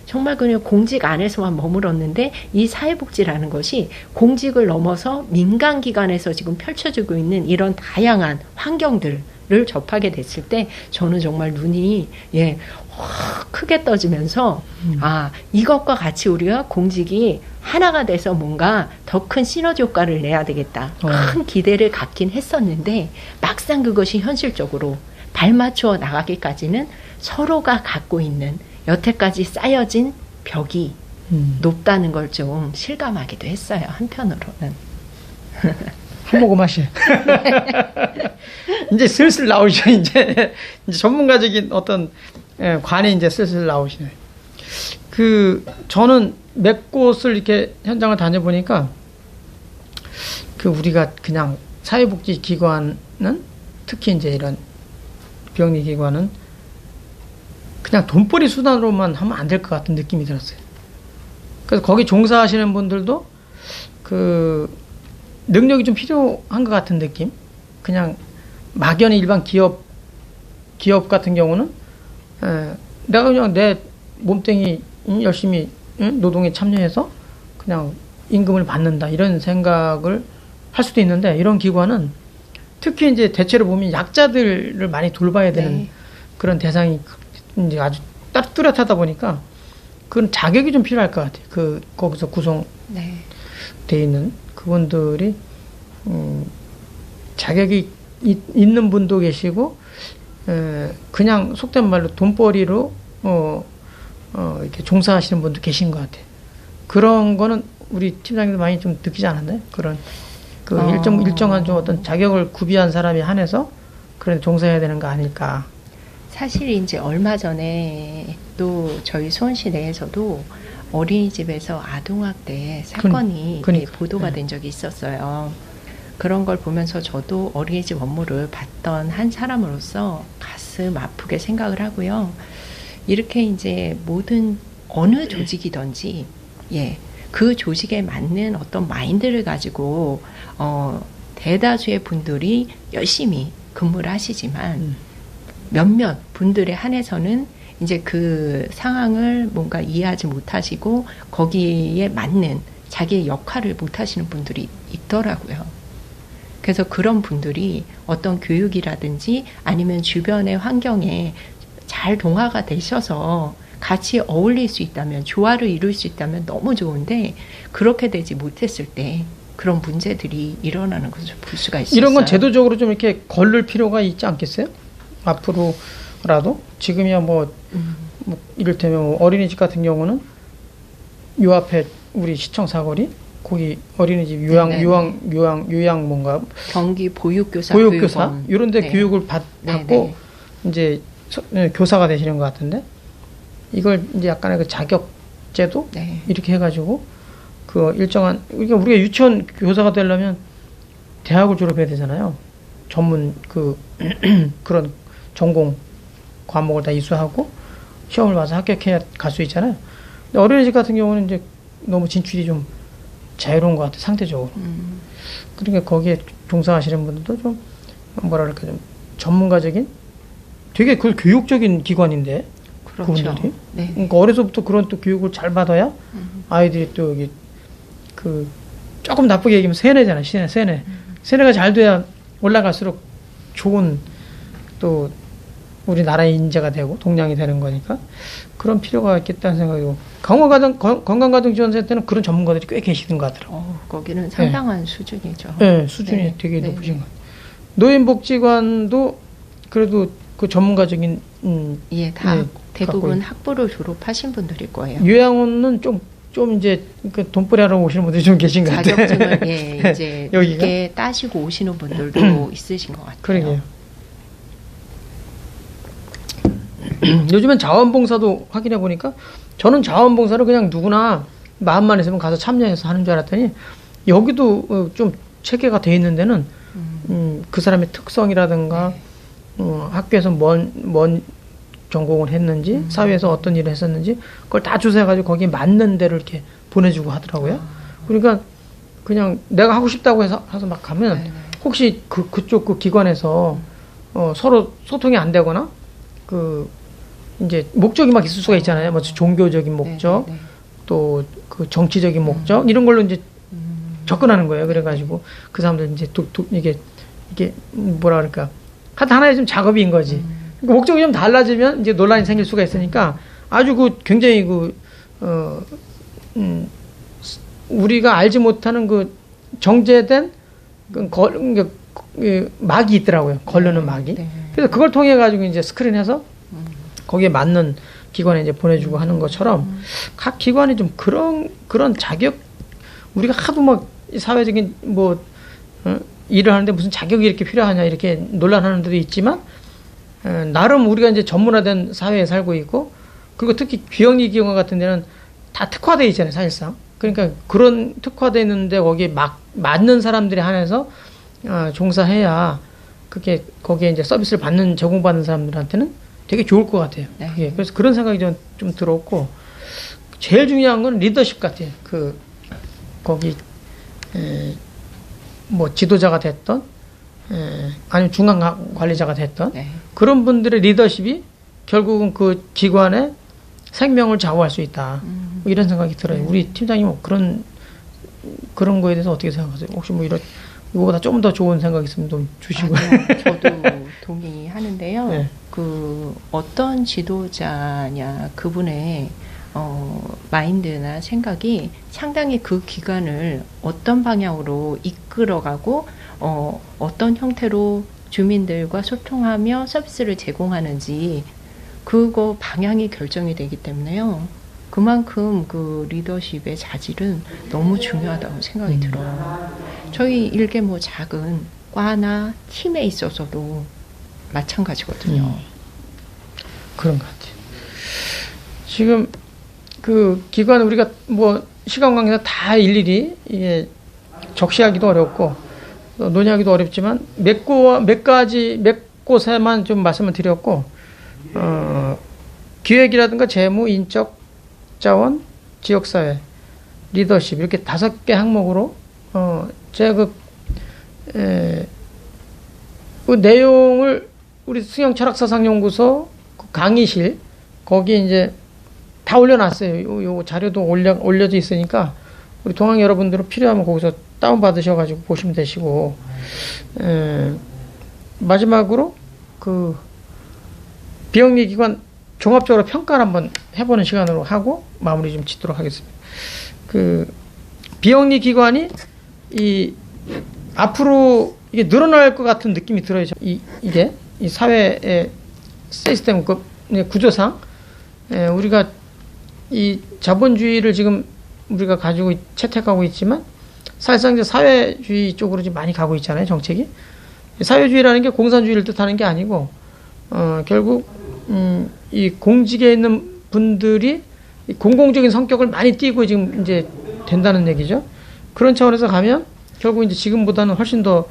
정말 그냥 공직 안에서만 머물었는데 이 사회복지라는 것이 공직을 넘어서 민간기관에서 지금 펼쳐지고 있는 이런 다양한 환경들을 접하게 됐을 때 저는 정말 눈이 확 크게 떠지면서 이것과 같이 우리가 공직이 하나가 돼서 뭔가 더 큰 시너지 효과를 내야 되겠다. 큰 기대를 갖긴 했었는데 막상 그것이 현실적으로 발맞추어 나가기까지는 서로가 갖고 있는 여태까지 쌓여진 벽이 높다는 걸 좀 실감하기도 했어요. 한편으로는. 한 모금 하시. 이제 슬슬 나오죠. 이제 전문가적인 어떤 관이 이제 슬슬 나오시네. 저는 몇 곳을 이렇게 현장을 다녀보니까 우리가 그냥 사회복지 기관은, 특히 이제 이런 비영리 기관은 그냥 돈벌이 수단으로만 하면 안 될 것 같은 느낌이 들었어요. 그래서 거기 종사하시는 분들도 능력이 좀 필요한 것 같은 느낌? 그냥 막연히 일반 기업 같은 경우는 내가 그냥 내 몸뚱이 열심히 노동에 참여해서 그냥 임금을 받는다 이런 생각을 할 수도 있는데, 이런 기관은 특히 이제 대체로 보면 약자들을 많이 돌봐야 되는 그런 대상이 이제 아주 뚜렷하다 보니까 그건 자격이 좀 필요할 것 같아요. 거기서 구성되어 있는 그분들이 자격이 있는 분도 계시고, 그냥 속된 말로 돈벌이로 이렇게 종사하시는 분도 계신 것 같아요. 그런 거는 우리 팀장님도 많이 좀 느끼지 않았나요? 그런 일정한 좀 어떤 자격을 구비한 사람이 한해서 그런 종사해야 되는 거 아닐까. 사실 이제 얼마 전에 또 저희 수원시 내에서도 어린이집에서 아동학대 사건이 보도가 된 적이 있었어요. 그런 걸 보면서 저도 어린이집 업무를 봤던 한 사람으로서 가슴 아프게 생각을 하고요. 이렇게 이제 어느 조직이든지 예, 그 조직에 맞는 어떤 마인드를 가지고 대다수의 분들이 열심히 근무를 하시지만 몇몇 분들에 한해서는 이제 그 상황을 뭔가 이해하지 못하시고 거기에 맞는 자기의 역할을 못하시는 분들이 있더라고요. 그래서 그런 분들이 어떤 교육이라든지 아니면 주변의 환경에 잘 동화가 되셔서 같이 어울릴 수 있다면, 조화를 이룰 수 있다면 너무 좋은데 그렇게 되지 못했을 때 그런 문제들이 일어나는 것을 볼 수가 있어요. 이런 건 제도적으로 좀 이렇게 걸릴 필요가 있지 않겠어요? 앞으로라도 지금이야 뭐 이를테면 어린이집 같은 경우는 요 앞에 우리 시청 사거리 거기 어린이집 요양 뭔가 경기 보육교사 이런데 네. 교육을 받고 이제 교사가 되시는 것 같은데 이걸 이제 약간의 그 자격제도 네. 이렇게 해가지고 그 일정한 그러니까 우리가 유치원 교사가 되려면 대학을 졸업해야 되잖아요. 전문 그 그런 전공 과목을 다 이수하고 시험을 봐서 합격해야 갈 수 있잖아요. 근데 어린이집 같은 경우는 이제 너무 진출이 좀 자유로운 것 같아 상대적으로. 그러니까 거기에 종사하시는 분들도 좀 뭐라 그럴까 좀 전문가적인 되게 그 교육적인 기관인데 그렇죠. 그분들이. 네. 그러니까 어려서부터 그런 또 교육을 잘 받아야 아이들이 또 여기 그 조금 나쁘게 얘기하면 세뇌잖아요. 세뇌가 잘 돼야 올라갈수록 좋은 또 우리나라의 인재가 되고 동량이 되는 거니까 그런 필요가 있겠다는 생각이고 건강가정지원센터는 그런 전문가들이 꽤 계시는 것 같더라고요. 거기는 상당한 수준이죠. 네, 수준이 네. 되게 높으신 것 같아요. 노인복지관도 그래도 그 전문가적인 예, 다 대부분 학부를 졸업하신 분들일 거예요. 요양원은 좀 이제 그 돈벌이하러 오시는 분들이 좀 계신 것 같아요. 자격증을 이제 이렇게 따시고 오시는 분들도 있으신 것 같아요. 그러게요. 요즘엔 자원봉사도 확인해 보니까 저는 자원봉사를 그냥 누구나 마음만 있으면 가서 참여해서 하는 줄 알았더니 여기도 좀 체계가 돼 있는 데는 그 사람의 특성이라든가 학교에서 뭔 전공을 했는지 사회에서 어떤 일을 했었는지 그걸 다 조사해가지고 거기에 맞는 데를 이렇게 보내주고 하더라고요. 그러니까 그냥 내가 하고 싶다고 해서 막 가면 혹시 그쪽 그 기관에서 서로 소통이 안 되거나 이제 목적이 막 있을 수가 있잖아요. 뭐 종교적인 목적, 또 그 정치적인 목적 이런 걸로 이제 접근하는 거예요. 그래가지고 그 사람들 이제 이게 뭐라 그럴까 하나의 좀 작업인 거지. 그러니까 목적이 좀 달라지면 이제 논란이 생길 수가 있으니까 아주 굉장히 우리가 알지 못하는 정제된 막이 있더라고요. 걸르는 막이. 그래서 그걸 통해 가지고 이제 스크린해서 거기에 맞는 기관에 이제 보내주고 하는 것처럼 각 기관이 좀 그런 자격 우리가 하도 막 사회적인 일을 하는데 무슨 자격이 이렇게 필요하냐 이렇게 논란하는 데도 있지만 나름 우리가 이제 전문화된 사회에 살고 있고 그리고 특히 귀영리 기관 같은 데는 다 특화되어 있잖아요 사실상. 그러니까 그런 특화되어 있는데 거기에 맞는 사람들이 한해서 종사해야 그게 거기에 이제 서비스를 제공받는 사람들한테는 되게 좋을 것 같아요. 그게. 그래서 그런 생각이 좀 들었고 제일 중요한 건 리더십 같아요. 거기 뭐 지도자가 됐던 아니면 중간 관리자가 됐던 그런 분들의 리더십이 결국은 그 기관의 생명을 좌우할 수 있다. 뭐 이런 생각이 들어요. 우리 팀장님 그런 거에 대해서 어떻게 생각하세요? 혹시 뭐 이거보다 좀 더 좋은 생각 있으면 좀 주시고. 저도 동의하는데요. 네. 어떤 지도자냐 그분의 마인드나 생각이 상당히 그 기관을 어떤 방향으로 이끌어가고 어떤 형태로 주민들과 소통하며 서비스를 제공하는지 그거 방향이 결정이 되기 때문에요. 그만큼 그 리더십의 자질은 너무 중요하다고 생각이 들어요. 저희 일개 뭐 작은 과나 팀에 있어서도 마찬가지거든요. 그런 것 같아요. 지금 그 기관 우리가 뭐 시간 관계상 다 일일이 이게 적시하기도 어렵고 논의하기도 어렵지만 몇 곳에만 좀 말씀을 드렸고 기획이라든가 재무, 인적 자원, 지역사회 리더십 이렇게 5개 항목으로 제가 그 내용을 우리 승영철학사상연구소 그 강의실 거기 이제 다 올려놨어요. 요 자료도 올려져 있으니까 우리 동학 여러분들은 필요하면 거기서 다운 받으셔가지고 보시면 되시고 마지막으로 그 비영리 기관 종합적으로 평가를 한번 해보는 시간으로 하고 마무리 좀 짓도록 하겠습니다. 그 비영리 기관이 이 앞으로 이게 늘어날 것 같은 느낌이 들어요. 이게 이 사회의 시스템 그 구조상 우리가 이 자본주의를 지금 우리가 가지고 채택하고 있지만 사실상 이제 사회주의 쪽으로 지금 많이 가고 있잖아요. 정책이 사회주의라는 게 공산주의를 뜻하는 게 아니고 결국 이 공직에 있는 분들이 공공적인 성격을 많이 띠고 지금 이제 된다는 얘기죠. 그런 차원에서 가면 결국 이제 지금보다는 훨씬 더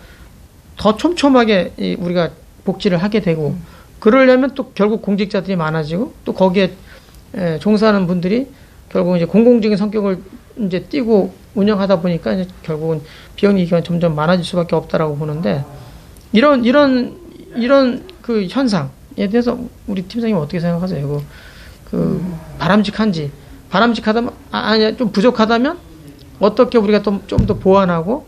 촘촘하게 우리가 복지를 하게 되고 그러려면 또 결국 공직자들이 많아지고 또 거기에 종사하는 분들이 결국 이제 공공적인 성격을 이제 띠고 운영하다 보니까 이제 결국은 비영리 기관이 점점 많아질 수밖에 없다라고 보는데 이런 그 현상에 대해서 우리 팀장님 어떻게 생각하세요? 그 바람직하다면 아니 좀 부족하다면 어떻게 우리가 좀 더 보완하고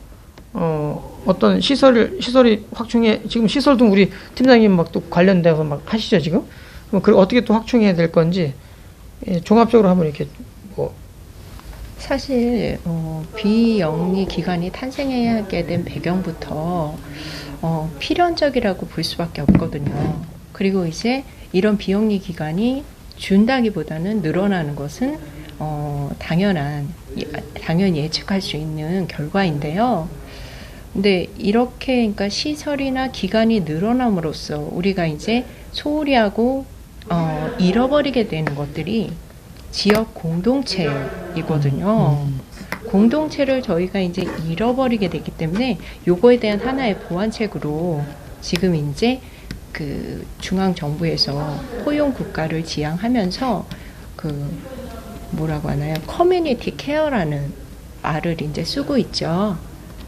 어떤 시설이 확충해 지금 시설도 우리 팀장님 막 또 관련돼서 막 하시죠 지금 그럼 그 어떻게 또 확충해야 될 건지 종합적으로 한번 이렇게 사실 비영리 기관이 탄생하게 된 배경부터 필연적이라고 볼 수밖에 없거든요. 그리고 이제 이런 비영리 기관이 준다기보다는 늘어나는 것은 당연히 예측할 수 있는 결과인데요. 근데 이렇게 그러니까 시설이나 기관이 늘어남으로써 우리가 이제 소홀히 하고 잃어버리게 되는 것들이 지역 공동체이거든요. 공동체를 저희가 이제 잃어버리게 되기 때문에 요거에 대한 하나의 보완책으로 지금 이제 그 중앙 정부에서 포용 국가를 지향하면서 그 뭐라고 하나요? 커뮤니티 케어라는 말을 이제 쓰고 있죠.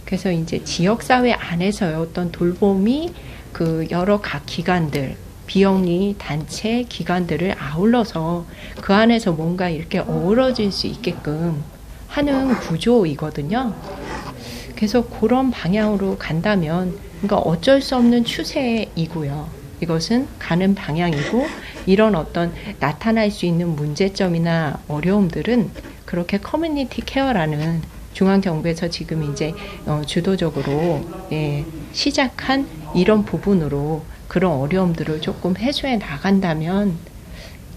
그래서 이제 지역사회 안에서의 어떤 돌봄이 그 여러 각 기관들, 비영리 단체 기관들을 아울러서 그 안에서 뭔가 이렇게 어우러질 수 있게끔 하는 구조이거든요. 그래서 그런 방향으로 간다면, 그러니까 어쩔 수 없는 추세이고요. 이것은 가는 방향이고, 이런 어떤 나타날 수 있는 문제점이나 어려움들은 그렇게 커뮤니티 케어라는 중앙정부에서 지금 이제 주도적으로 시작한 이런 부분으로 그런 어려움들을 조금 해소해 나간다면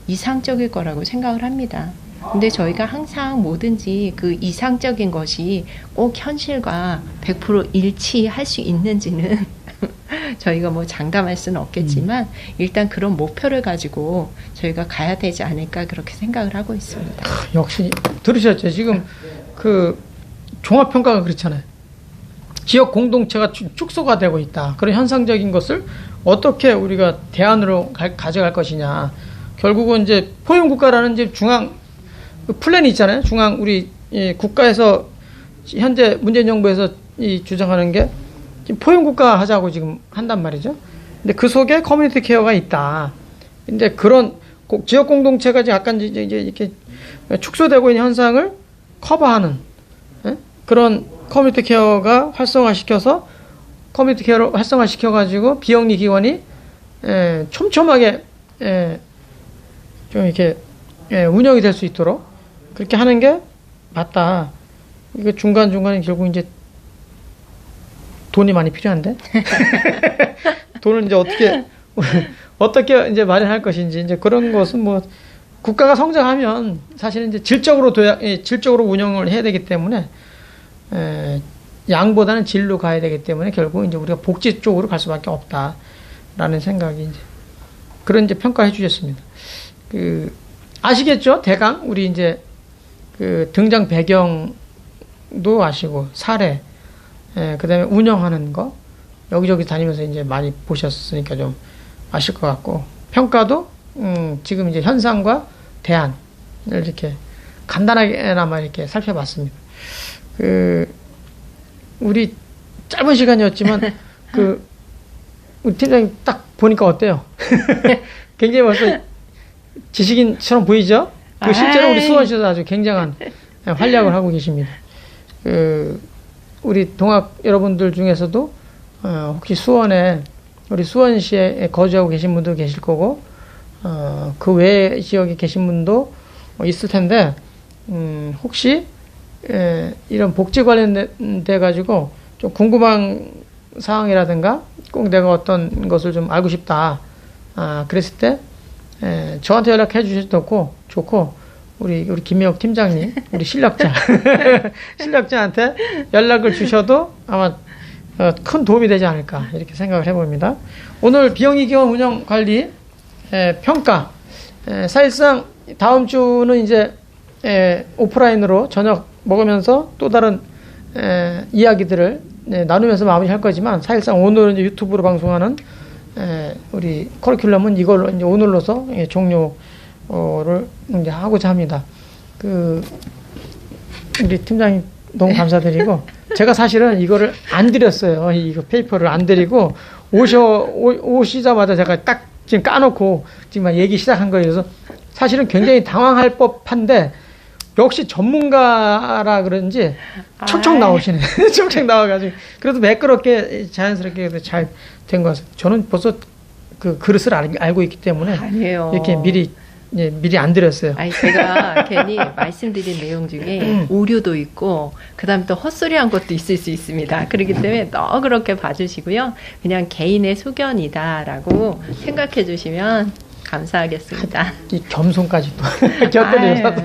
이상적일 거라고 생각을 합니다. 근데 저희가 항상 뭐든지 그 이상적인 것이 꼭 현실과 100% 일치할 수 있는지는 저희가 뭐 장담할 수는 없겠지만 일단 그런 목표를 가지고 저희가 가야 되지 않을까 그렇게 생각을 하고 있습니다. 역시 들으셨죠? 지금 그 종합평가가 그렇잖아요. 지역 공동체가 축소가 되고 있다. 그런 현상적인 것을 어떻게 우리가 대안으로 가져갈 것이냐. 결국은 이제 포용국가라는 이제 중앙 플랜이 있잖아요. 중앙 우리 국가에서 현재 문재인 정부에서 주장하는 게 포용국가 하자고 지금 한단 말이죠. 근데 그 속에 커뮤니티 케어가 있다. 근데 그런 지역 공동체가 약간 이제 이렇게 축소되고 있는 현상을 커버하는 그런 커뮤니티 케어가 커뮤니티 케어를 활성화시켜가지고 비영리 기관이 촘촘하게 좀 이렇게 운영이 될 수 있도록 그렇게 하는 게 맞다. 이거 중간중간에 결국 이제 돈이 많이 필요한데 돈을 이제 어떻게 이제 마련할 것인지 이제 그런 것은 뭐 국가가 성장하면 사실은 이제 질적으로 운영을 해야 되기 때문에 양보다는 질로 가야 되기 때문에 결국 이제 우리가 복지 쪽으로 갈 수밖에 없다라는 생각이 이제 그런 이제 평가해 주셨습니다. 아시겠죠? 대강 우리 이제 그 등장 배경도 아시고 사례, 그다음에 운영하는 거 여기저기 다니면서 이제 많이 보셨으니까 좀 아실 것 같고 평가도 지금 이제 현상과 대안을 이렇게 간단하게나마 이렇게 살펴봤습니다. 우리 짧은 시간이었지만 우리 팀장님 딱 보니까 어때요? 굉장히 벌써 지식인처럼 보이죠? 실제로 우리 수원시에서 아주 굉장한 활약을 하고 계십니다. 우리 동학 여러분들 중에서도 혹시 우리 수원시에 거주하고 계신 분도 계실 거고 그 외 지역에 계신 분도 있을 텐데 혹시 이런 복지 관련돼 가지고 좀 궁금한 사항이라든가 꼭 내가 어떤 것을 좀 알고 싶다 그랬을 때 저한테 연락해 주셔도 좋고 우리 김미옥 팀장님 우리 실력자한테 연락을 주셔도 아마 큰 도움이 되지 않을까 이렇게 생각을 해봅니다. 오늘 비영리기원 운영관리 평가 사실상 다음 주는 이제 오프라인으로 저녁 먹으면서 또 다른 이야기들을 나누면서 마무리할 거지만 사실상 오늘은 이제 유튜브로 방송하는 우리 커리큘럼은 이걸로 이제 오늘로서 종료를 이제 하고자 합니다. 우리 팀장님 너무 감사드리고 제가 사실은 이거를 안 드렸어요. 이거 페이퍼를 안 드리고 오시자마자 제가 딱 지금 까놓고 지금 얘기 시작한 거예요. 그래서 사실은 굉장히 당황할 법한데 역시 전문가라 그런지 척척 나오시네. 척척 나와가지고 그래도 매끄럽게 자연스럽게 잘 된 것 같아요. 저는 벌써 그 그릇을 알고 있기 때문에 아니에요. 이렇게 미리 안 드렸어요. 아니 제가 괜히 말씀드린 내용 중에 오류도 있고 그다음에 또 헛소리한 것도 있을 수 있습니다. 그렇기 때문에 너무 그렇게 봐주시고요. 그냥 개인의 소견이다라고 생각해 주시면 감사하겠습니다. 이 겸손까지 또 곁들여서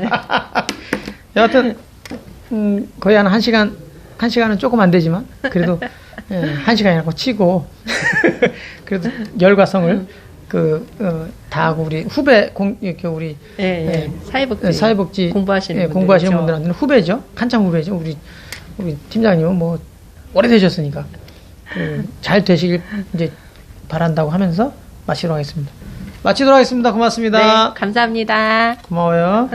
여하튼 거의 한 1시간은 조금 안 되지만 그래도 1시간이라고 치고 그래도 열과성을 다하고 우리 후배 이렇게 우리 사회복지 공부하시는 분들한테는 후배죠. 한참 후배죠. 우리 팀장님은 뭐 오래되셨으니까 잘 되시길 이제 바란다고 하면서 마치도록 하겠습니다. 고맙습니다. 네, 감사합니다. 고마워요.